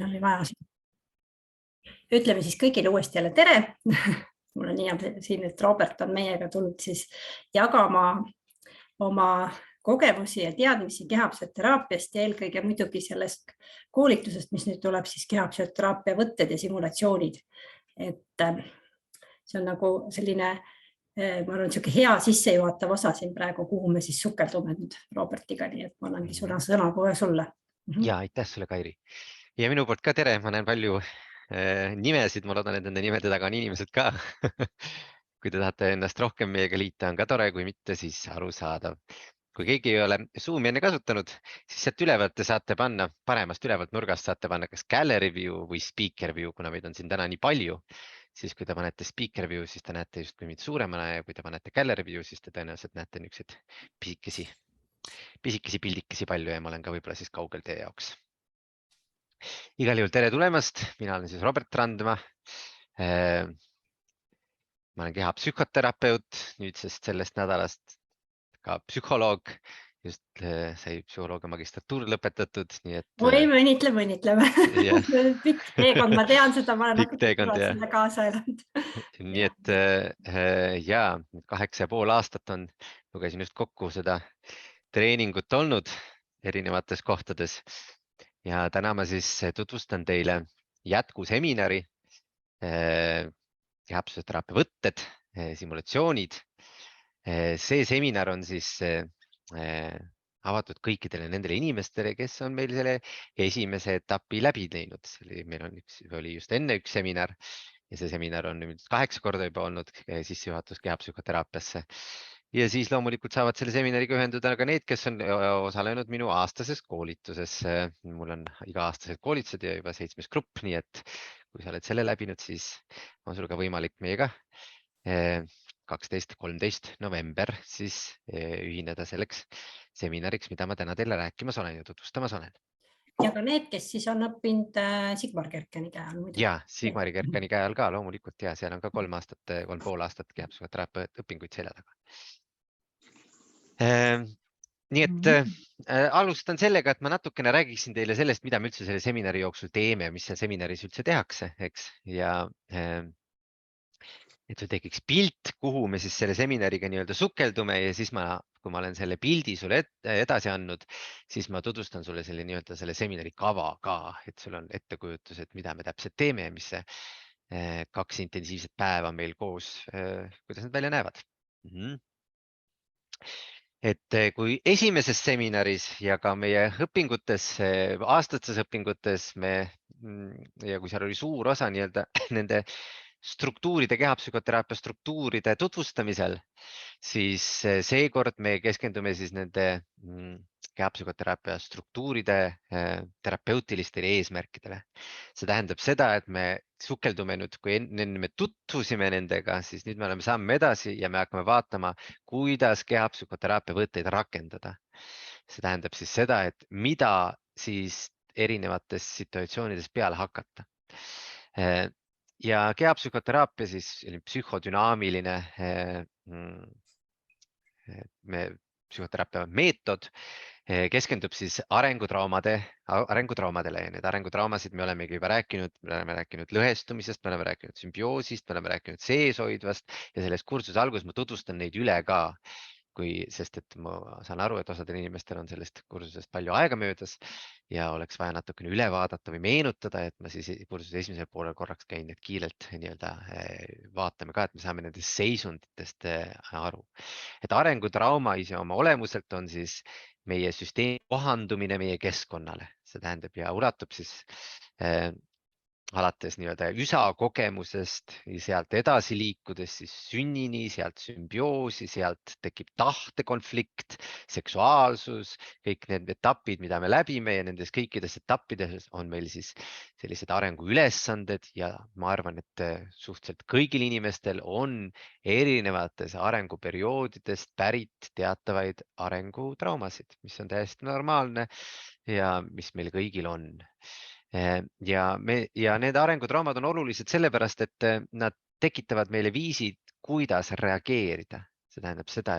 oli vaja. Ütleme siis kõigile uuesti jälle tere. Mul on hea siin, et Robert on meiega tulnud siis jagama oma kogemusi ja teadmisi kehapsühhoteraapiast ja eelkõige muidugi sellest koolitusest, mis nüüd tuleb siis kehapsühhoteraapia võtted ja simulatsioonid. Et see on nagu selline, ma arvan, selline hea sissejuhatav osa siin praegu, kuhu me siis sukeldume nüüd Robertiga, nii et ma annangi sõna kohe sulle. Ja aitäh sulle, Kairi. Ja minu poolt ka tere, ma näen palju nimesid, ma loodan, et nende nimede taga on inimesed ka. Kui te tahate ennast rohkem meiega liita, on ka tore, kui mitte, siis arusaadav. Kui keegi ei ole Zoomi enne kasutanud, siis sealt ülevalt te saate panna, paremast ülevalt nurgast saate panna kas gallery view või speaker view, kuna meid on siin täna nii palju. Siis kui te panete speaker view, siis te näete justkui mind suuremana ja kui te panete gallery view, siis te tõenäoliselt näete niisuguseid pisikesi pildikesi palju ja ma olen ka võib-olla siis kaugel teie jaoks. Igal juhul tere tulemast, mina olen siis Robert Randma. Ma olen kehapsühhoterapeut, nüüdsest sellest nädalast ka psühholoog, just sai psühholoogia magistratuur lõpetatud. Nii et... Oi, mõnitleme. Pikk teekond, ma tean seda, ma olen natuke kaasa elanud. Nii et ja 8,5 aastat lugesin just kokku seda treeningut olnud erinevates kohtades. Ja täna ma siis tutvustan teile jätkuseminari, kehapsühhoteraapia võtted, simulatsioonid. See seminar on siis avatud kõikidele nendele inimestele, kes on meil selle esimese etapi läbi teinud. Meil oli just enne üks seminar ja see seminar on 8 korda juba olnud sissejuhatus kehapsühhoteraapiasse. Ja siis loomulikult saavad selle seminariga ühenduda ka need, kes on osalenud minu aastases koolituses. Mul on iga-aastased koolitused ja juba 7. grupp, nii et kui sa oled selle läbinud, siis on sul ka võimalik meiega 12-13 november siis ühineda selleks seminariks, mida ma täna teile rääkimas olen ja tutvustamas olen. Ja ka need, kes siis on õppinud Sigmar Kerkeni käe all. Ja, Sigmari Kerkeni käe all ka loomulikult ja seal on ka 3,5 aastat kehapsühhoteraapia õpinguid selja taga. Nii et alustan sellega, et ma natukene räägiksin teile sellest, mida me üldse selle seminari jooksul teeme, mis seal seminaris üldse tehakse, eks. Ja et sul tekiks pilt, kuhu me siis selle seminariga nii-öelda sukeldume ja siis kui ma olen selle pildi sulle edasi andnud, siis ma tutvustan sulle selle nii-öelda selle seminari kava ka, et sul on ettekujutus, et mida me täpselt teeme ja mis see 2 intensiivset päeva meil koos, kuidas nad välja näevad. Et kui esimeses seminaris ja ka meie õpingutes, aastates õpingutes ja kui seal oli suur osa nii-öelda nende struktuuride, kehapsühhoteraapia struktuuride tutvustamisel, siis seekord me keskendume siis nende kehapsühhoteraapia struktuuride terapeutilistele eesmärkidele. See tähendab seda, et me sukeldume nüüd, kui enne me tutvusime nendega, siis nüüd me oleme samme edasi ja me hakkame vaatama, kuidas kehapsühhoteraapia võtteid rakendada. See tähendab siis seda, et mida siis erinevates situatsioonides peale hakata. Ja kehapsühhoteraapia siis psühhodünaamiline psühhoteraapia meetod keskendub siis arengutraumadele ja need arengutraumasid me olemegi juba rääkinud, me oleme rääkinud lõhestumisest, me oleme rääkinud sümbioosist, me oleme rääkinud seeshoidvast ja selles kursuse alguses ma tutvustan neid üle ka. Sest et ma saan aru, et osadel inimestel on sellest kursusest palju aega möödas ja oleks vaja natukene üle vaadata või meenutada, et ma siis kursuse esimesel poolel korraks käin need kiirelt nii-öelda vaatame ka, et me saame nendest seisunditest aru. Et arengutrauma ise oma olemuselt on siis meie süsteemi kohandumine meie keskkonnale. See tähendab ja ulatub siis alates nii-öelda üsa kogemusest ja sealt edasi liikudes siis sünnini, sealt sümbioosi, sealt tekib tahtekonflikt, seksuaalsus, kõik need etapid, mida me läbime ja nendes kõikides etappides on meil siis sellised arenguülesanded ja ma arvan, et suhteliselt kõigil inimestel on erinevates arenguperioodidest pärit teatavaid arengutraumasid, mis on täiesti normaalne ja mis meil kõigil on. Ja need arengutraumad on olulised sellepärast, et nad tekitavad meile viisid, kuidas reageerida. see tähendab seda,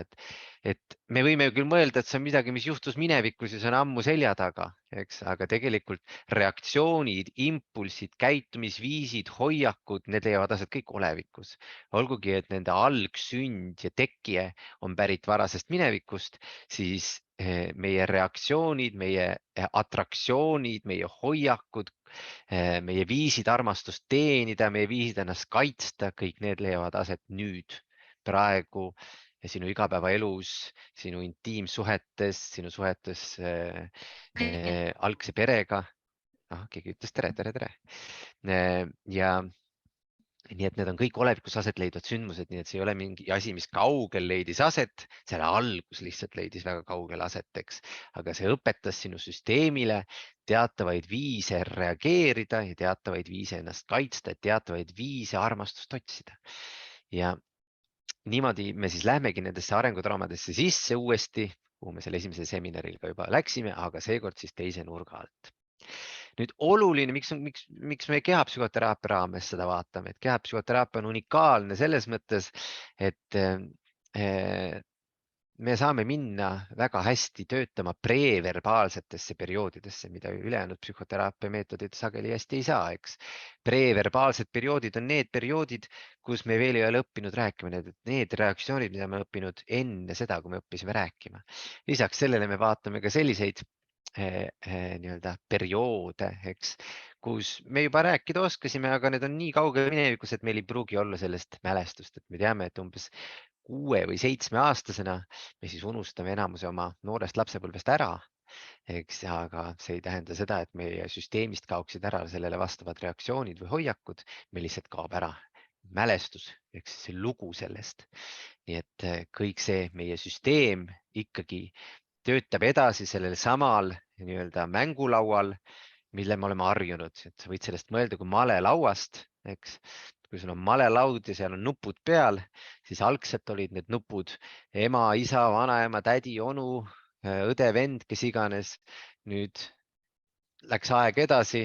et me võime küll mõelda, et see on midagi, mis juhtus minevikus ja see on ammu selja taga, eks, aga tegelikult reaktsioonid, impulsid, käitumisviisid, hoiakud, need leiavad aset kõik olevikus. Olgugi, et nende algsünd ja tekkija on pärit varasest minevikust, siis meie reaktsioonid, meie atraktsioonid, meie hoiakud, meie viisid armastust teenida, meie viisid ennast kaitsta, kõik need leiavad aset nüüd, praegu ja sinu igapäevaelus, sinu intiimsuhetes, sinu suhetes algse perega. Keegi ütles tere, tere, tere. Ja nii et need on kõik olevikus aset leidvad sündmused, nii et see ei ole mingi asi, mis kaugel leidis aset, selle algus lihtsalt leidis väga kaugel aset, eks. Aga see õpetas sinu süsteemile teatavaid viise reageerida ja teatavaid viise ennast kaitsta, teatavaid viise armastust otsida. Ja niimoodi me siis lähmegi nendesse arengutraumadesse sisse uuesti, kuhu me selle esimesel seminaril ka juba läksime, aga seekord siis teise nurga alt. Nüüd oluline, miks me kehapsühhoteraapia raames seda vaatame, et kehapsühhoteraapia on unikaalne selles mõttes, et me saame minna väga hästi töötama preverbaalsetesse perioodidesse, mida ülejäänud psühhoteraapia meetodid sageli hästi ei saa, eks. Preverbaalsed perioodid on need perioodid, kus me veel ei ole õppinud rääkima, need reaktsioonid, mida me õppinud enne seda, kui me õppisime rääkima. Lisaks sellele me vaatame ka selliseid nii-öelda perioode, eks, kus me juba rääkida oskasime, aga need on nii kaugel minevikus, et meil ei pruugi olla sellest mälestust, et me teame, et umbes 6 või 7 aastasena me siis unustame enamuse oma noorest lapsepõlvest ära, eks, aga see ei tähenda seda, et meie süsteemist kaoksid ära sellele vastavad reaktsioonid või hoiakud, meil lihtsalt kaob ära mälestus, ehk siis see lugu sellest. Nii et kõik see meie süsteem ikkagi töötab edasi sellel samal nii-öelda mängulaual, mille me oleme harjunud, et sa võid sellest mõelda kui malelauast, eks. Kui sul on malelaud ja seal on nupud peal, siis algselt olid need nupud ema, isa, vanaema, tädi, onu, õde, vend, kes iganes. Nüüd läks aeg edasi.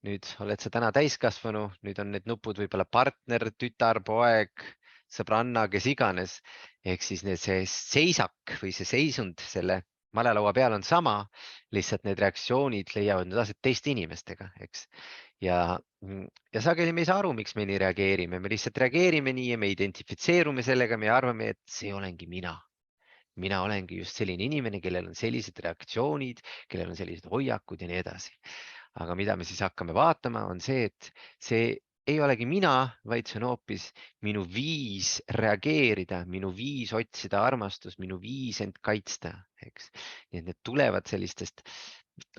Nüüd oled sa täna täiskasvanu, nüüd on need nupud võib-olla partner, tütar, poeg, sõbranna, kes iganes. Ehk siis see seisak või see seisund selle malelaua peal on sama, lihtsalt need reaktsioonid leiavad nüüd aset teiste inimestega, eks. Ja sageli me ei saa aru, miks me nii reageerime, me lihtsalt reageerime nii ja me identifitseerume sellega, me arvame, et see olengi mina. Mina olengi just selline inimene, kellel on sellised reaktsioonid, kellel on sellised hoiakud ja nii edasi. Aga mida me siis hakkame vaatama, on see, et see ei olegi mina, vaid see on hoopis minu viis reageerida, minu viis otsida armastust, minu viis end kaitsta, eks. Nii et need tulevad sellistest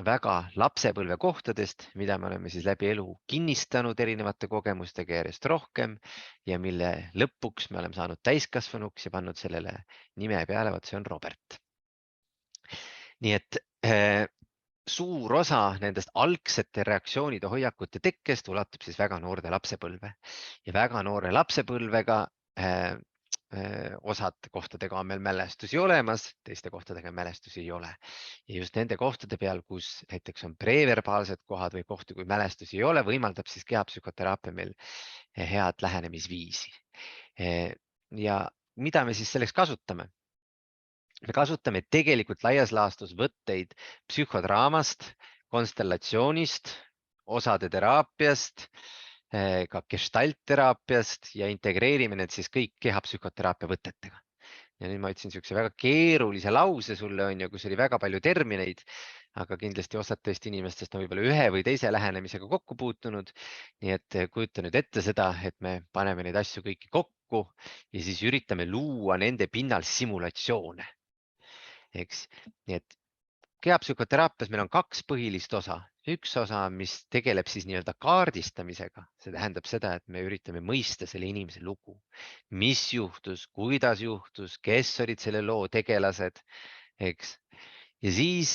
väga lapsepõlve kohtadest, mida me oleme siis läbi elu kinnistanud erinevate kogemustega järjest rohkem ja mille lõpuks me oleme saanud täiskasvanuks ja pannud sellele nime peale, vot see on Robert. Nii et suur osa nendest algsete reaktsioonide hoiakute tekkest ulatub siis väga noorde lapsepõlve ja väga noore lapsepõlvega osad kohtadega on meil mälestusi olemas, teiste kohtadega mälestusi ei ole. Ja just nende kohtade peal, kus näiteks on preverbaalsed kohad või kohti, kui mälestusi ei ole, võimaldab siis kehapsühhoteraapia meil head lähenemisviisi. Ja mida me siis selleks kasutame? Me kasutame tegelikult laias laastus võtteid psühhodraamast, konstellatsioonist, osade teraapiast, ka gestaltteraapiast ja integreerime need siis kõik kehapsühhoteraapia võtetega. Ja nüüd ma ütlesin niisuguse väga keerulise lause sulle, kus oli väga palju termineid, aga kindlasti osad teist inimestest on võib-olla ühe või teise lähenemisega kokku puutunud. Nii et kujuta nüüd ette seda, et me paneme neid asju kõiki kokku ja siis üritame luua nende pinnal simulatsioone. Eks, nii et kehapsühhoteraapias meil on 2 põhilist osa. Üks osa, mis tegeleb siis nii-öelda kaardistamisega. See tähendab seda, et me üritame mõista selle inimese lugu. Mis juhtus, kuidas juhtus, kes olid selle loo tegelased, eks. Ja siis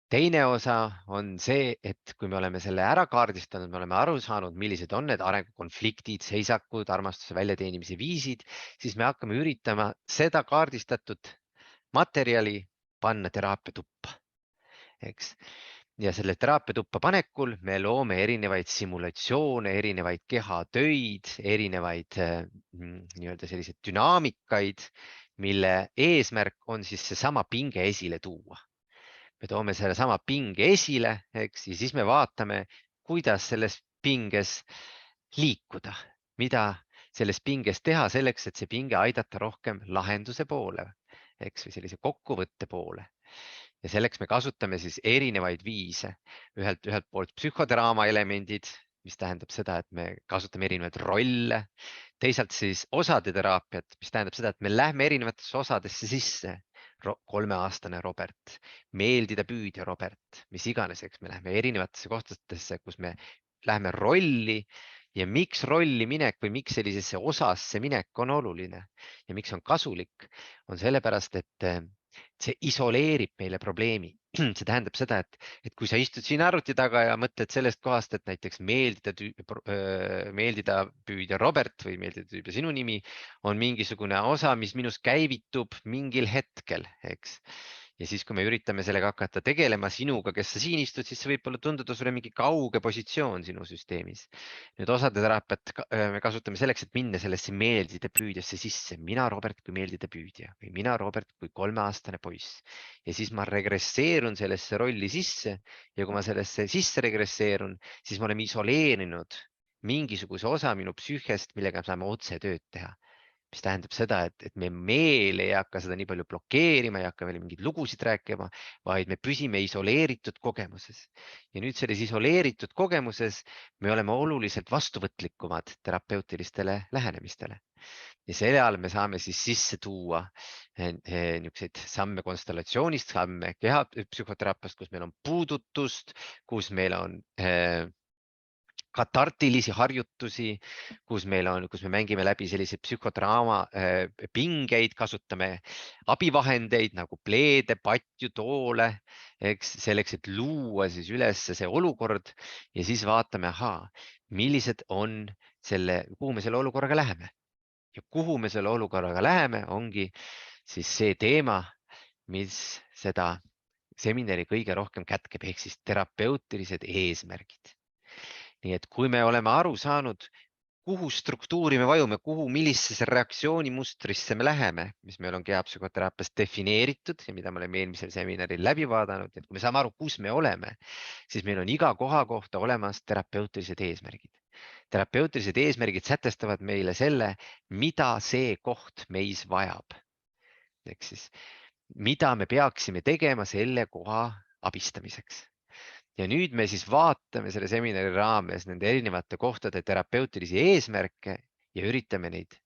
teine osa on see, et kui me oleme selle ära kaardistanud, me oleme aru saanud, millised on need arengukonfliktid, seisakud, armastuse väljateenimise viisid, siis me hakkame üritama seda kaardistatud materjali panna teraapia tuppa, eks. Ja selle teraapia tuppa panekul me loome erinevaid simulatsioone, erinevaid kehatöid, erinevaid nii-öelda selliseid dünaamikaid, mille eesmärk on siis seesama pinge esile tuua. Me toome selle sama pinge esile, eks, ja siis me vaatame, kuidas selles pinges liikuda, mida selles pinges teha selleks, et see pinge aidata rohkem lahenduse poole, eks, või sellise kokkuvõtte poole. Ja selleks me kasutame siis erinevaid viise, ühelt poolt psühhodraama elemendid, mis tähendab seda, et me kasutame erinevaid rolle, teisalt siis osade teraapiat, mis tähendab seda, et me lähme erinevatesse osadesse sisse. 3-aastane Robert, meeldida püüdja Robert, mis iganes, eks me lähme erinevatesse kohtadesse, kus me läheme rolli ja miks rolli minek või miks sellisesse osasse minek on oluline ja miks on kasulik, on sellepärast, et see isoleerib meile probleemi. See tähendab seda, et kui sa istud siin arvuti taga ja mõtled sellest kohast, et näiteks meeldida püüdja Robert või meeldida püüdja sinu nimi on mingisugune osa, mis minus käivitub mingil hetkel, eks. Ja siis, kui me üritame sellega hakata tegelema sinuga, kes sa siin istud, siis see võib olla tunduda sulle mingi kauge positsioon sinu süsteemis. Nüüd osade teraapiat me kasutame selleks, et minna sellesse meeldida püüdjasse sisse. Mina Robert kui meeldida püüdja või mina Robert kui 3-aastane poiss. Ja siis ma regresseerun sellesse rolli sisse ja kui ma sellesse sisse regresseerun, siis me oleme isoleerinud mingisuguse osa minu psüühest, millega me saame otse tööd teha. Mis tähendab seda, et me meel ei hakka seda nii palju blokeerima, ei hakka veel mingeid lugusid rääkima, vaid me püsime isoleeritud kogemuses. Ja nüüd selles isoleeritud kogemuses me oleme oluliselt vastuvõtlikumad terapeutilistele lähenemistele. Ja selle all me saame siis sisse tuua niisuguseid samme konstellatsioonist, samme kehapsühhoteraapiast, kus meil on puudutust, kus meil on katartilisi harjutusi, kus me mängime läbi selliseid psühhodraama pingeid, kasutame abivahendeid nagu pleede, patju, toole, eks, selleks, et luua siis üles see olukord ja siis vaatame, millised on kuhu me selle olukorraga läheme. Ja kuhu me selle olukorraga läheme, ongi siis see teema, mis seda seminari kõige rohkem kätkeb, ehk siis terapeutilised eesmärgid. Nii et kui me oleme aru saanud, kuhu struktuuri me vajume, millisesse reaktsioonimustrisse me läheme, mis meil on kehapsühhoteraapias defineeritud ja mida me oleme eelmisel seminaril läbi vaadanud, et kui me saame aru, kus me oleme, siis meil on iga koha kohta olemas terapeutilised eesmärgid. Terapeutilised eesmärgid sätestavad meile selle, mida see koht meis vajab. Ehk siis, mida me peaksime tegema selle koha abistamiseks. Ja nüüd me siis vaatame selle seminari raames nende erinevate kohtade terapeutilisi eesmärke ja üritame neid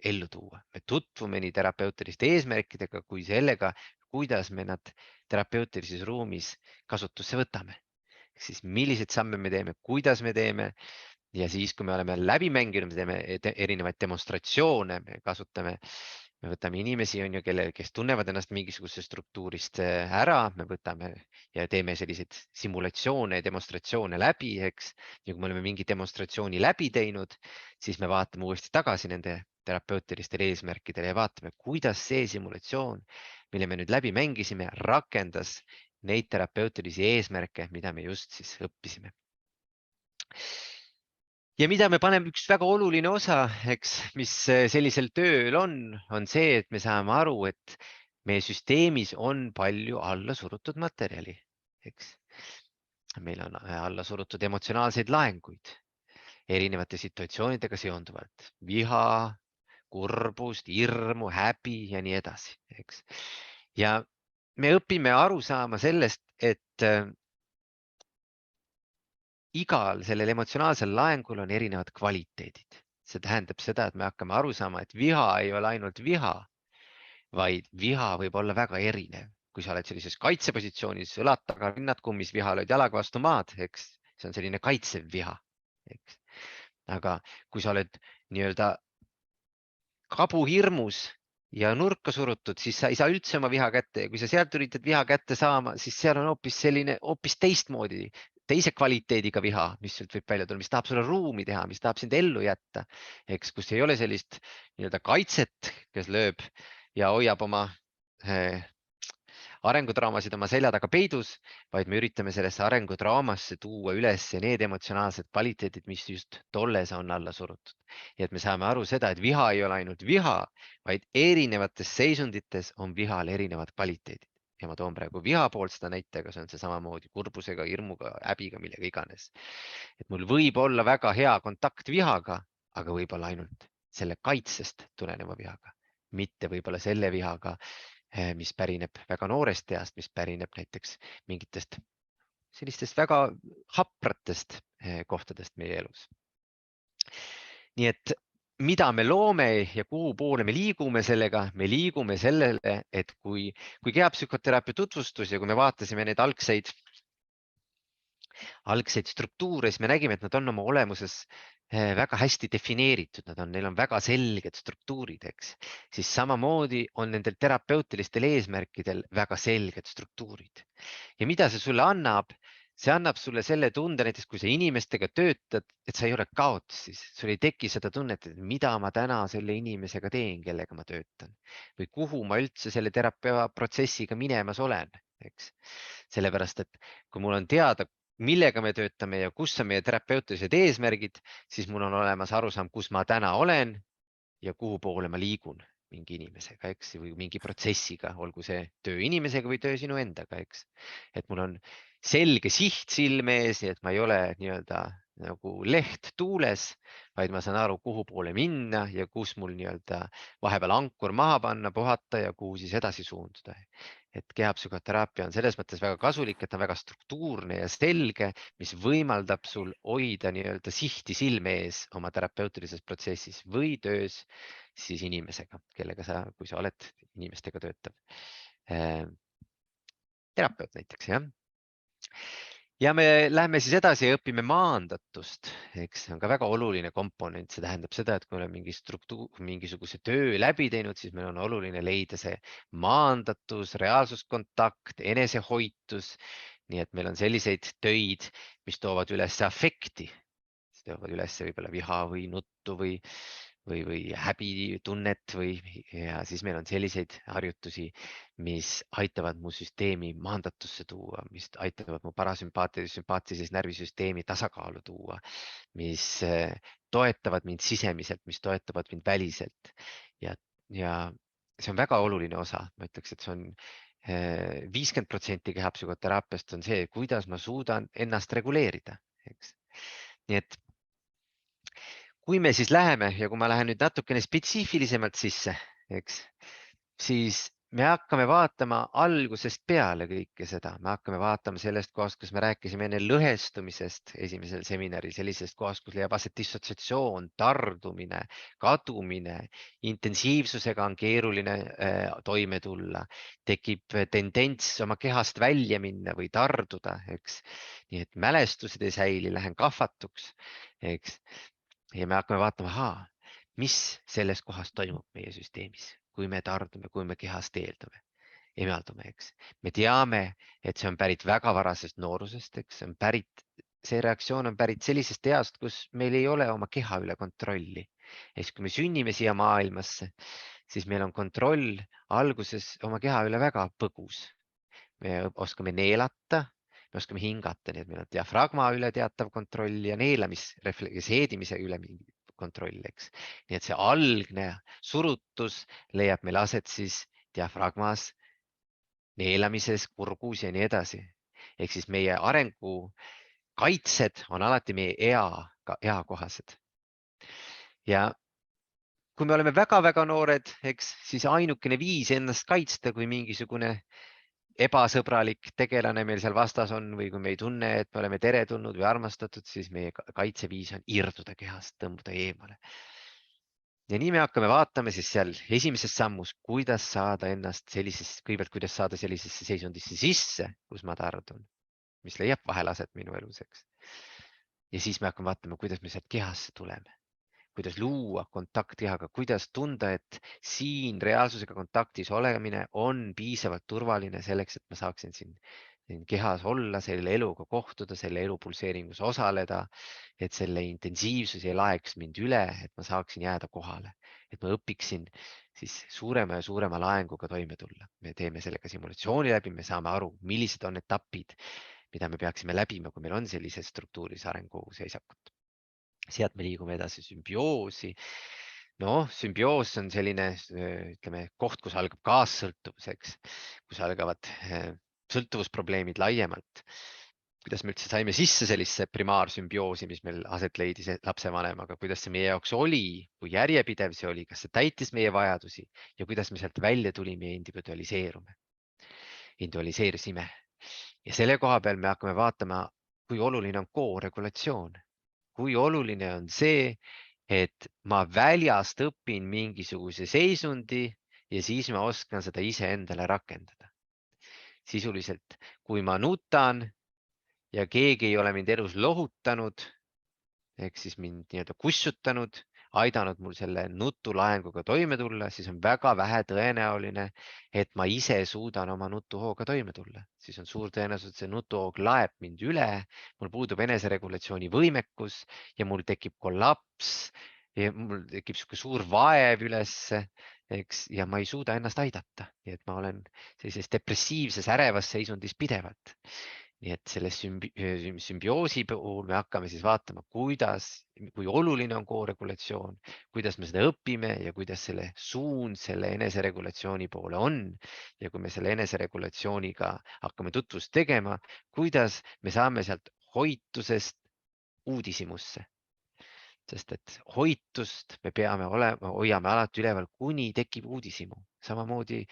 ellu tuua. Me tutvume nii terapeutiliste eesmärkidega kui sellega, kuidas me nad terapeutilises ruumis kasutusse võtame. Siis millised samme me teeme, kuidas me teeme ja siis, kui me oleme läbi mänginud, me teeme erinevaid demonstratsioone, me võtame inimesi, kes tunnevad ennast mingisugusest struktuurist ära, me võtame ja teeme selliseid simulatsioone ja demonstratsioone läbi, eks. Ja kui me oleme mingi demonstratsiooni läbi teinud, siis me vaatame uuesti tagasi nende terapeutilistele eesmärkidele ja vaatame, kuidas see simulatsioon, mille me nüüd läbi mängisime, rakendas neid terapeutilisi eesmärke, mida me just siis õppisime. Ja mida me paneme, üks väga oluline osa, eks, mis sellisel tööl on see, et me saame aru, et meie süsteemis on palju alla surutud materjali, eks. Meil on alla surutud emotsionaalseid laenguid erinevate situatsioonidega seonduvalt, viha, kurbust, hirmu, häbi ja nii edasi, eks. Ja me õpime aru saama sellest, et igal sellel emotsionaalsel laengul on erinevad kvaliteedid. See tähendab seda, et me hakkame aru saama, et viha ei ole ainult viha, vaid viha võib olla väga erinev. Kui sa oled sellises kaitsepositsioonis, õlad taga, rinnad kummis, viha lööd jalaga vastu maad, eks, see on selline kaitsev viha. Eks. Aga kui sa oled nii-öelda kabuhirmus ja nurka surutud, siis sa ei saa üldse oma viha kätte ja kui sa sealt üritad viha kätte saama, siis seal on hoopis teistmoodi, teise kvaliteediga viha, mis sealt võib välja tulla, mis tahab sulle ruumi teha, mis tahab sind ellu jätta, eks, kus ei ole sellist nii-öelda kaitset, kes lööb ja hoiab oma arengudraamasid oma selja taga peidus, vaid me üritame sellesse arengudraamasse tuua üles need emotsionaalsed kvaliteedid, mis just tolles on alla surutud. Ja et me saame aru seda, et viha ei ole ainult viha, vaid erinevates seisundites on vihal erinevad kvaliteedid. Ja ma toon praegu viha poolt seda näitega, see on see samamoodi kurbusega, hirmuga, häbiga, millega iganes. Et mul võib olla väga hea kontakt vihaga, aga võib-olla ainult selle kaitsest tuleneva vihaga, mitte võib-olla selle vihaga, mis pärineb väga noorest east, mis pärineb näiteks mingitest sellistest väga hapratest kohtadest meie elus. Nii et mida me loome ja kuhu poole me liigume sellega, me liigume sellele, et kui kehapsühhoteraapia tutvustus ja kui me vaatasime neid algseid struktuure, siis me nägime, et nad on oma olemuses väga hästi defineeritud, neil on väga selged struktuurid, eks. Siis samamoodi on nendel terapeutilistel eesmärkidel väga selged struktuurid. Ja mida see sulle annab? See annab sulle selle tunde, näiteks kui sa inimestega töötad, et sa ei ole kaotuses, sul ei teki seda tunnet, et mida ma täna selle inimesega teen, kellega ma töötan või kuhu ma üldse selle teraapia protsessiga minemas olen, eks. Sellepärast, et kui mul on teada, millega me töötame ja kus on meie terapeutilised eesmärgid, siis mul on olemas arusaam, kus ma täna olen ja kuhu poole ma liigun mingi inimesega, eks, või mingi protsessiga, olgu see töö inimesega või töö sinu endaga, eks. Et mul on selge siht silme ees, nii et ma ei ole nii-öelda nagu leht tuules, vaid ma saan aru, kuhu poole minna ja kus mul nii-öelda vahepeal ankur maha panna, puhata ja kuhu siis edasi suunduda. Et kehapsühhoteraapia on selles mõttes väga kasulik, et ta on väga struktuurne ja selge, mis võimaldab sul hoida nii-öelda sihti silme ees oma terapeutilises protsessis või töös siis inimesega, kellega kui sa oled inimestega töötav terapeut näiteks, jah. Ja me läheme siis edasi ja õpime maandatust, eks see on ka väga oluline komponent, see tähendab seda, et kui oleme mingisuguse töö läbi teinud, siis meil on oluline leida see maandatus, reaalsuskontakt, enesehoitus. Nii et meil on selliseid töid, mis toovad üles afekti, toovad üles võib-olla viha või nuttu või häbitunnet ja siis meil on selliseid harjutusi, mis aitavad mu süsteemi maandatusse tuua, mis aitavad mu parasümpaatilises närvisüsteemi tasakaalu tuua, mis toetavad mind sisemiselt, mis toetavad mind väliselt ja see on väga oluline osa, ma ütleks, et see on 50% kehapsühhoteraapiast on see, kuidas ma suudan ennast reguleerida, eks. Nii et kui me siis läheme ja kui ma lähen nüüd natukene spetsiifilisemalt sisse, eks, siis me hakkame vaatama algusest peale kõike seda. Me hakkame vaatama sellest kohast, kus me rääkisime enne lõhestumisest esimesel seminaril, sellisest kohast, kus leiab aset dissotsiatsioon, tardumine, kadumine, intensiivsusega on keeruline toime tulla, tekib tendents oma kehast välja minna või tarduda, eks. Nii et mälestused ei säili, lähen kahvatuks, eks. Ja me hakkame vaatama, mis selles kohas toimub meie süsteemis, kui me tardume, kui me kehast eemaldume, eks. Me teame, et see on pärit väga varasest noorusest, eks. See reaktsioon on pärit sellisest east, kus meil ei ole oma keha üle kontrolli. Ehk kui me sünnime siia maailmasse, siis meil on kontroll alguses oma keha üle väga põgus. Me oskame neelata, me oskame hingata, nii et meil on diafragma üle teatav kontroll ja seedimise üle mingi kontroll, eks. Nii et see algne surutus leiab meil aset siis diafragmas, neelamises, kurgus ja nii edasi. Ehk siis meie arengu kaitsed on alati meie eakohased. Ja kui me oleme väga-väga noored, eks, siis ainukene viis ennast kaitsta, kui mingisugune ebasõbralik tegelane meil seal vastas on või kui me ei tunne, et me oleme teretulnud või armastatud, siis meie kaitseviis on irduda kehast, tõmbuda eemale. Ja nii me hakkame vaatama siis seal esimeses sammus, kuidas saada ennast kõigepealt, kuidas saada sellisesse seisundisse sisse, kus ma tardun, mis leiab vahel aset minu elus, eks. Ja siis me hakkame vaatama, kuidas me sealt kehasse tuleme. Kuidas luua kontakt kehaga, kuidas tunda, et siin reaalsusega kontaktis olemine on piisavalt turvaline selleks, et ma saaksin siin kehas olla, selle eluga kohtuda, selle elu pulseeringus osaleda, et selle intensiivsus ei laeks mind üle, et ma saaksin jääda kohale, et ma õpiksin siis suurema ja suurema laenguga toime tulla. Me teeme sellega simulatsiooni läbi, me saame aru, millised on etapid, mida me peaksime läbima, kui meil on sellised struktuuris arenguseisakud. Sealt me liigume edasi sümbioosi. Noh, sümbioos on selline, ütleme, koht, kus algab kaassõltuvuseks, kus algavad sõltuvusprobleemid laiemalt. Kuidas me üldse saime sisse sellisse primaarsümbioosi, mis meil aset leidis lapsevanemaga, kuidas see meie jaoks oli, kui järjepidev see oli, kas see täitis meie vajadusi ja kuidas me sealt välja tulime ja individualiseerisime. Ja selle koha peal me hakkame vaatama, kui oluline on kooregulatsioon, kui oluline on see, et ma väljast õpin mingisuguse seisundi ja siis ma oskan seda iseendale rakendada. Sisuliselt, kui ma nutan ja keegi ei ole mind elus lohutanud, ehk siis mind nii-öelda kussutanud, aidanud mul selle nutulaenguga toime tulla, siis on väga vähe tõenäoline, et ma ise suudan oma nutuhooga toime tulla. Siis on suur tõenäosus, et see nutuhoog laeb mind üle, mul puudub eneseregulatsiooni võimekus ja mul tekib kollaps ja mul tekib sihuke suur vaev ülesse, eks, ja ma ei suuda ennast aidata. Nii et ma olen sellises depressiivses ärevas seisundis pidevalt. Nii et selle sümbioosi puhul me hakkame siis vaatama, kui oluline on kooregulatsioon, kuidas me seda õpime ja kuidas selle suund selle eneseregulatsiooni poole on. Ja kui me selle eneseregulatsiooniga hakkame tutvust tegema, kuidas me saame sealt hoitusest uudishimusse. Sest et hoitust me hoiame alati üleval, kuni tekib uudishimu. Samamoodi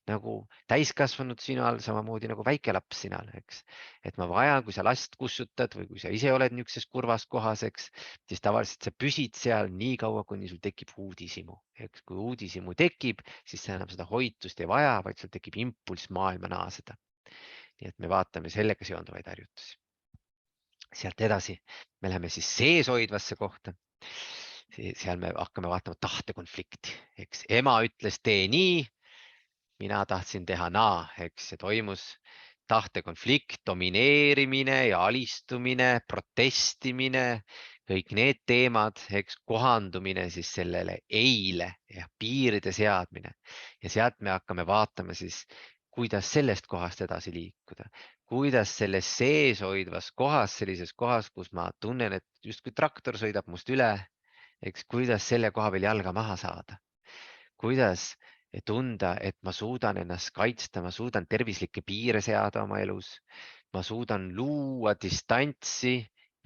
nagu täiskasvanud sinal, samamoodi nagu väikelaps sinal, eks. Et ma vajan, kui sa last kussutad või kui sa ise oled niisuguses kurvas kohas, eks, siis tavaliselt sa püsid seal nii kaua, kuni sul tekib uudishimu. Eks kui uudishimu tekib, siis sa enam seda hoitust ei vaja, vaid sul tekib impulss maailma naaseda. Nii et me vaatame sellega seonduvaid harjutusi. Sealt edasi me läheme siis seeshoidvasse kohta. Seal me hakkame vaatama tahtekonflikti, eks ema ütles tee nii, mina tahtsin teha naa, eks see toimus tahtekonflikt, domineerimine ja alistumine, protestimine, kõik need teemad, eks kohandumine siis sellele eile ja piiride seadmine. Ja sealt me hakkame vaatama siis, kuidas sellest kohast edasi liikuda, kuidas selles seeshoidvas kohas, sellises kohas, kus ma tunnen, et justkui traktor sõidab must üle, eks kuidas selle koha peal jalga maha saada, kuidas tunda, et ma suudan ennast kaitsta, ma suudan tervislikke piire seada oma elus, ma suudan luua distantsi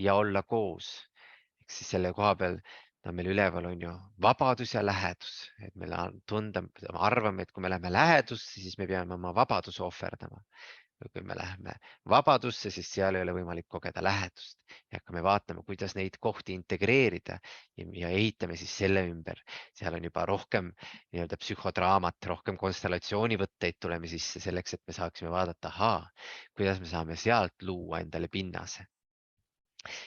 ja olla koos. Eks siis selle koha peal on meil üleval on ju vabadus ja lähedus, et meil on tunda, arvame, et kui me läheme lähedusse, siis me peame oma vabaduse ohverdama. Kui me läheme vabadusse, siis seal ei ole võimalik kogeda lähedust ja hakkame vaatama, kuidas neid kohti integreerida ja ehitame siis selle ümber. Seal on juba rohkem nii-öelda psühhodraamat, rohkem konstellatsioonivõtteid tuleme sisse selleks, et me saaksime vaadata, kuidas me saame sealt luua endale pinnase.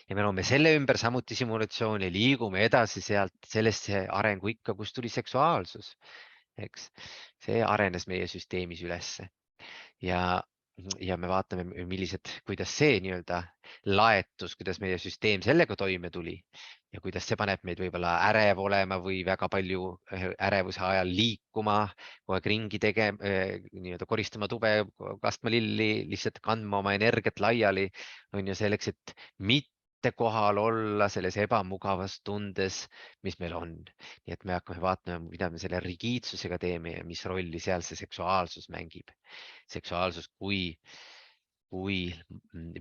Ja me loome selle ümber samuti simulatsiooni, liigume edasi sealt sellesse arengu ikka, kus tuli seksuaalsus, eks. See arenes meie süsteemis ülesse ja me vaatame, kuidas see nii-öelda laetus, kuidas meie süsteem sellega toime tuli ja kuidas see paneb meid võib-olla ärev olema või väga palju ärevuse ajal liikuma, kogu aeg ringi tegema, nii-öelda koristama tube, kastma lilli, lihtsalt kandma oma energiat laiali, on ju selleks, et mitte kohal olla selles ebamugavas tundes, mis meil on. Nii et me hakkame vaatama, mida me selle rigiidsusega teeme ja mis rolli seal see seksuaalsus mängib. Seksuaalsus kui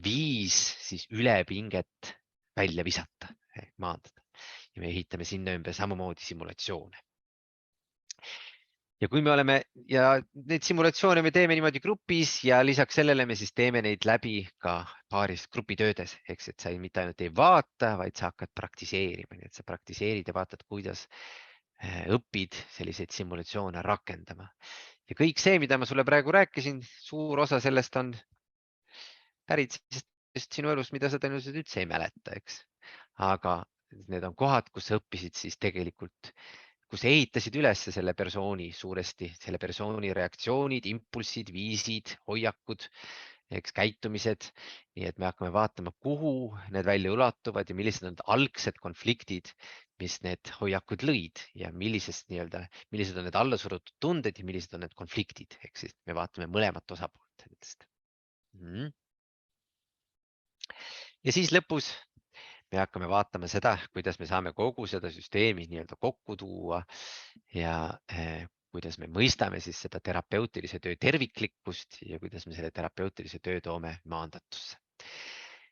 viis siis ülepinget välja visata, maandada ja me ehitame sinna ümber samamoodi simulatsioone. Ja kui me oleme ja neid simulatsioone me teeme niimoodi grupis ja lisaks sellele me siis teeme neid läbi ka paaris grupitöödes, eks, et sa mitte ainult ei vaata, vaid sa hakkad praktiseerima, nii et sa praktiseerid ja vaatad, kuidas õpid selliseid simulatsioone rakendama. Ja kõik see, mida ma sulle praegu rääkisin, suur osa sellest on pärit sinu elust, mida sa tõenäoliselt üldse ei mäleta, eks. Aga need on kohad, kus sa õppisid siis tegelikult, kus ehitasid üles selle persooni suuresti, selle persooni reaktsioonid, impulsid, viisid, hoiakud, eks käitumised, nii et me hakkame vaatama, kuhu need välja ulatuvad ja millised on need algsed konfliktid, mis need hoiakud lõid ja millised on need allasurutud tunded ja millised on need konfliktid, ehk siis me vaatame mõlemat osapoolt sellest. Ja siis lõpus me hakkame vaatama seda, kuidas me saame kogu seda süsteemi kokku tuua ja kuidas me mõistame siis seda terapeutilise töö terviklikkust ja kuidas me selle terapeutilise töö toome maandatusse.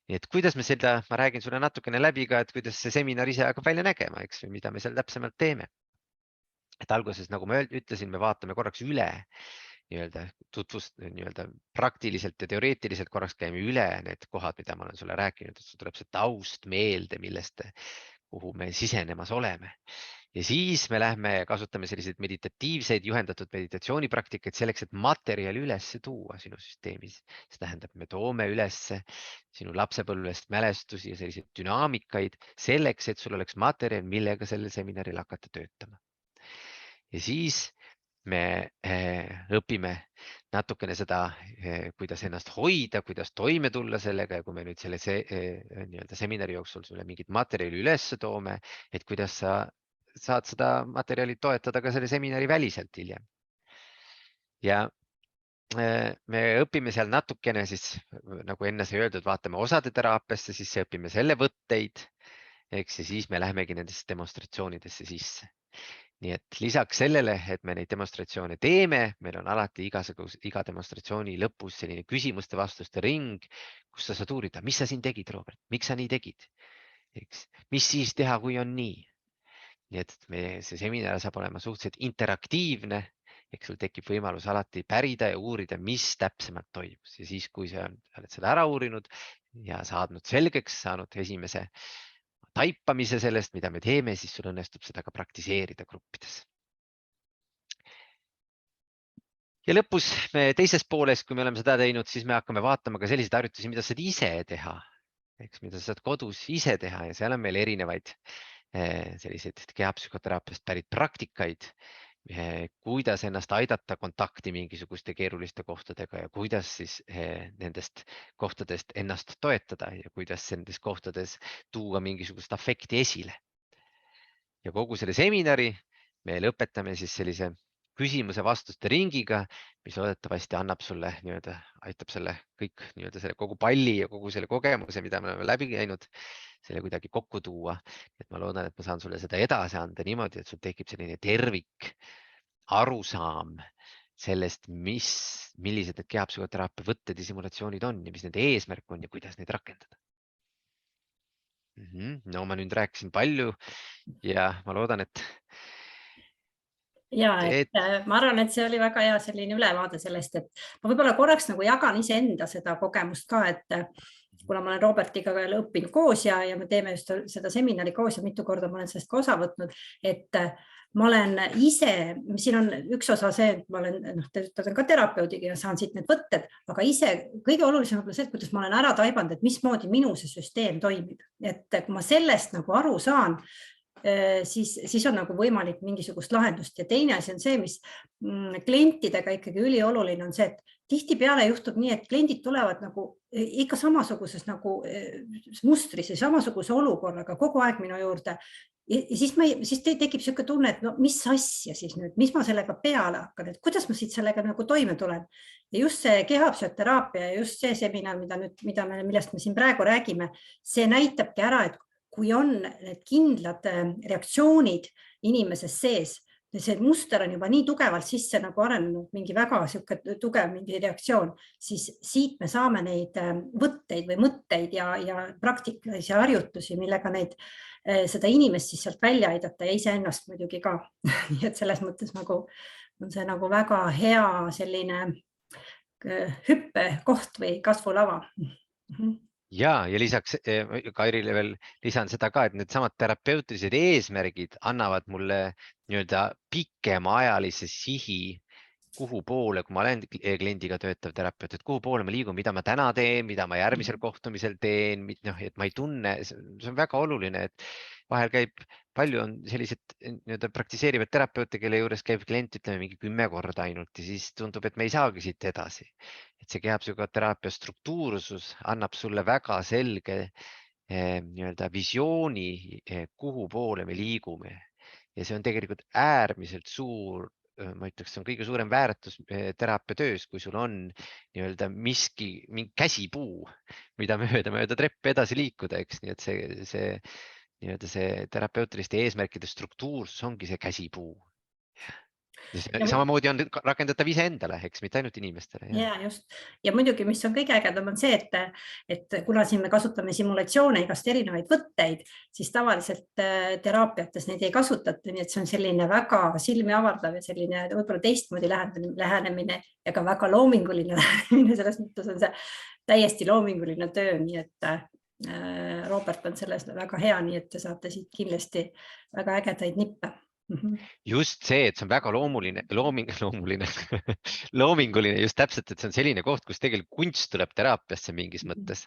Nii et kuidas me seda, ma räägin sulle natukene läbi ka, et kuidas see seminar ise hakkab välja nägema, eks, või mida me seal täpsemalt teeme. Et alguses, nagu ma ütlesin, me vaatame korraks üle praktiliselt ja teoreetiliselt korraks käime üle need kohad, mida ma olen sulle rääkinud, et sul tuleb see taust meelde, kuhu me sisenemas oleme. Ja siis me lähme ja kasutame selliseid meditatiivseid juhendatud meditatsioonipraktikaid selleks, et materjali üles tuua sinu süsteemis. See tähendab, me toome üles sinu lapsepõlvest mälestusi ja selliseid dünaamikaid selleks, et sul oleks materjal, millega sellel seminaril hakata töötama. Ja siis me õpime natukene seda, kuidas ennast hoida, kuidas toime tulla sellega ja kui me nüüd selle seminari jooksul sulle mingit materjali üles toome, et kuidas sa saad seda materjali toetada ka selle seminari väliselt hiljem. Ja me õpime seal natukene siis, nagu enne sai öeldud, vaatame osade teraapiasse, siis õpime selle võtteid, eks, ja siis me lähemegi nendesse demonstratsioonidesse sisse. Nii et lisaks sellele, et me neid demonstratsioone teeme, meil on alati iga demonstratsiooni lõpus selline küsimuste-vastuste ring, kus sa saad uurida, mis sa siin tegid, Robert, miks sa nii tegid? Eks? Mis siis teha, kui on nii? Nii et see seminar saab olema suhteliselt interaktiivne, eks sul tekib võimalus alati pärida ja uurida, mis täpsemalt toimus. Ja siis, kui sa oled seda ära uurinud ja saanud selgeks, saanud esimese taipamise sellest, mida me teeme, siis sul õnnestub seda ka praktiseerida gruppides. Ja lõpus teises pooles, kui me oleme seda teinud, siis me hakkame vaatama ka selliseid harjutusi, mida saad ise teha, eks, mida sa saad kodus ise teha ja seal on meil erinevaid selliseid kehapsühhoteraapiast pärit praktikaid, kuidas ennast aidata kontakti mingisuguste keeruliste kohtadega ja kuidas siis nendest kohtadest ennast toetada ja kuidas nendes kohtades tuua mingisugust afekti esile. Ja kogu selle seminari me lõpetame siis sellise küsimuse-vastuste ringiga, mis loodetavasti annab sulle aitab selle kõik selle kogu palli ja kogu selle kogemuse, mida me oleme läbi käinud, selle kuidagi kokku tuua. Et ma loodan, et ma saan sulle seda edasi anda niimoodi, et sul tekib selline tervik arusaam sellest, millised need kehapsühhoteraapia võtted ja simulatsioonid on ja mis nende eesmärk on ja kuidas neid rakendada. No ma nüüd rääkisin palju ja ma loodan, et ja ma arvan, et see oli väga hea selline ülevaade sellest, et ma võib-olla korraks nagu jagan iseenda seda kogemust ka, et kuna ma olen Robertiga veel õppinud koos ja me teeme just seda seminari koos ja mitu korda ma olen sellest ka osa võtnud, et ma olen ise, siin on üks osa see, et ma olen ka terapeudiga ja saan siit need võtted, aga ise kõige olulisem on see, et kuidas ma olen ära taibanud, et mismoodi minu see süsteem toimib. Et kui ma sellest nagu aru saan, siis on nagu võimalik mingisugust lahendust ja teine asi on see, mis klientidega ikkagi ülioluline on see, et tihtipeale juhtub nii, et kliendid tulevad nagu ikka samasuguses nagu mustris ja samasuguse olukorraga kogu aeg minu juurde. Ja siis tekib selline tunne, et no mis asja siis nüüd, mis ma sellega peale hakkan, et kuidas ma siit sellega nagu toime tulen. Ja just see kehapsühhoteraapia ja just see seminar, millest me siin praegu räägime, see näitabki ära, et kui on need kindlad reaktsioonid inimeses sees, see muster on juba nii tugevalt sisse nagu arenenud, mingi väga tugev mingi reaktsioon, siis siit me saame neid võtteid või mõtteid ja praktikalisi harjutusi, millega seda inimest siis sealt välja aidata ja iseennast muidugi ka. Et selles mõttes nagu on see nagu väga hea selline hüppekoht või kasvulava. Ja lisaks Kairile veel lisan seda ka, et need samad terapeutilised eesmärgid annavad mulle pikemaajalise sihi, kuhu poole, kui ma olen kliendiga töötav terapeut, et kuhu poole ma liigun, mida ma täna teen, mida ma järgmisel kohtumisel teen, et ma ei tunne, see on väga oluline, et vahel käib palju on sellised nii-öelda praktiseerivad terapeute, kelle juures käib klient, ütleme mingi 10 korda ainult ja siis tundub, et me ei saagi siit edasi. Et see kehapsühhoteraapia struktuursus annab sulle väga selge nii-öelda visiooni, kuhu poole me liigume. Ja see on tegelikult äärmiselt suur, ma ütleks, see on kõige suurem väärtus teraapia töös, kui sul on nii-öelda mingi käsipuu, mida mööda treppi edasi liikuda, eks. Nii et see terapeutiliste eesmärkide struktuursus ongi see käsipuu. Ja samamoodi on rakendatav iseendale, eks, mitte ainult inimestele. Ja just. Ja muidugi, mis on kõige ägedam on see, et kuna siin me kasutame simulatsioone igast erinevaid võtteid, siis tavaliselt teraapiates neid ei kasutata, nii et see on selline väga silmi avardav ja selline võib-olla teistmoodi lähenemine ja ka väga loominguline lähenemine, selles mõttes on see täiesti loominguline töö, nii et Robert on selles väga hea, nii et te saate siit kindlasti väga ägedaid nippe. Just see, et see on väga loominguline just täpselt, et see on selline koht, kus tegelikult kunst tuleb teraapiasse mingis mõttes.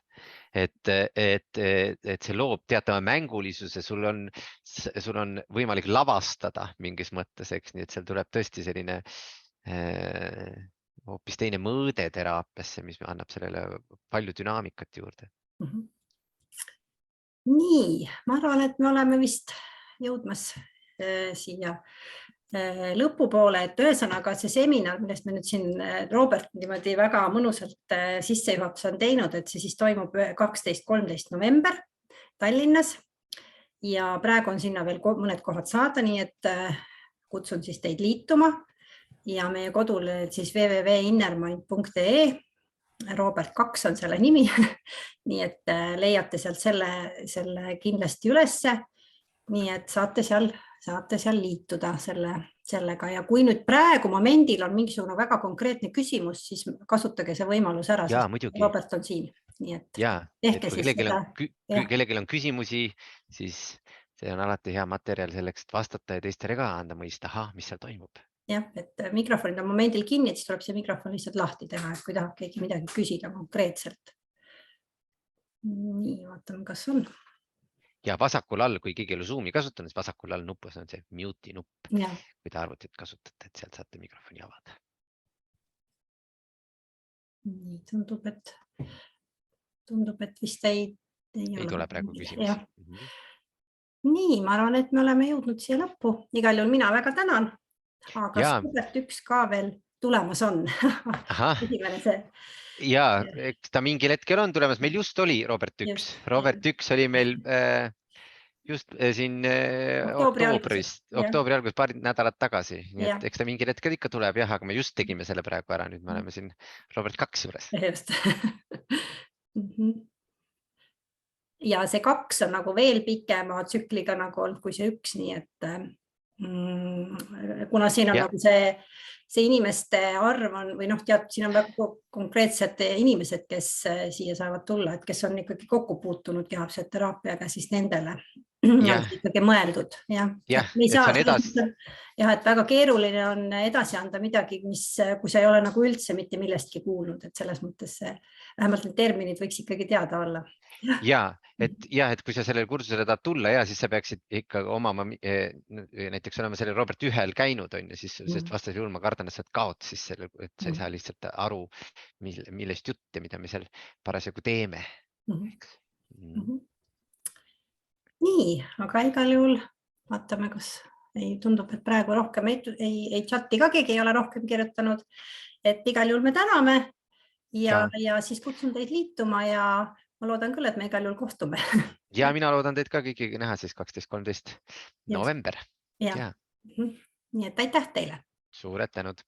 Et see loob teatava mängulisuse, sul on võimalik lavastada mingis mõttes, eks, nii et seal tuleb tõesti selline hoopis teine mõõde teraapiasse, mis annab sellele palju dünaamikat juurde. Nii, ma arvan, et me oleme vist jõudmas siia lõpupoole, et ühesõnaga see seminar, millest me nüüd siin Robert niimoodi väga mõnusalt sissejuhatuse on teinud, et see siis toimub 12-13 november Tallinnas ja praegu on sinna veel mõned kohad saada, nii et kutsun siis teid liituma ja meie kodule siis www.innermind.ee. Robert 2 on selle nimi, nii et leiate sealt selle kindlasti ülesse, nii et saate seal liituda sellega ja kui nüüd praegu momendil on mingisugune väga konkreetne küsimus, siis kasutage see võimalus ära, sest Robert on siin. Nii et tehke siis seda. Kellelgi on küsimusi, siis see on alati hea materjal selleks, et vastata ja teistele ka anda mõista, mis seal toimub. Jah, et mikrofonid on momendil kinni, et siis tuleb see mikrofon lihtsalt lahti teha, et kui tahab keegi midagi küsida konkreetselt. Nii, vaatame, kas on. Ja vasakul all, kui keegi ei ole Zoomi kasutanud, siis vasakul all nupus on see mute'i nupp. Kui te arvutit kasutate, et sealt saate mikrofoni avada. Nii, tundub, et vist ei tule praegu küsimus. Nii, ma arvan, et me oleme jõudnud siia lõppu. Igal juhul mina väga tänan. Aga Robert 1 ka veel tulemas on. Ja, eks ta mingil hetkel on tulemas. Meil just oli Robert 1. Robert 1 oli meil just siin oktoobri alguses paari nädalat tagasi. Nii et eks ta mingil hetkel ikka tuleb, aga me just tegime selle praegu ära. Nüüd me oleme siin Robert 2 juures. Just. Ja see 2 on nagu veel pikema tsükliga nagu olnud kui see 1, nii et kuna siin on nagu see inimeste arv on või siin on väga konkreetsed inimesed, kes siia saavad tulla, et kes on ikkagi kokku puutunud kehapsühhoteraapiaga, siis nendele on ikkagi mõeldud. Et väga keeruline on edasi anda midagi, kui sa ei ole nagu üldse mitte millestki kuulnud, et selles mõttes vähemalt need terminid võiks ikkagi teada olla. Et kui sa sellele kursusele tahad tulla, siis sa peaksid ikka omama, näiteks olema selle Robert 1 käinud, sest vastasel juhul ma kardan, et sa kaod siis selle, et sa ei saa lihtsalt aru, millest jutt ja mida me seal parasjagu teeme. Nii, aga igal juhul vaatame, kas tundub, et praegu rohkem ei chati ka keegi ei ole rohkem kirjutanud, et igal juhul me täname ja siis kutsun teid liituma ja ma loodan küll, et me igal juhul kohtume. Ja mina loodan teid ka kõigi näha siis 12-13 november. Nii et aitäh teile. Suured tänud.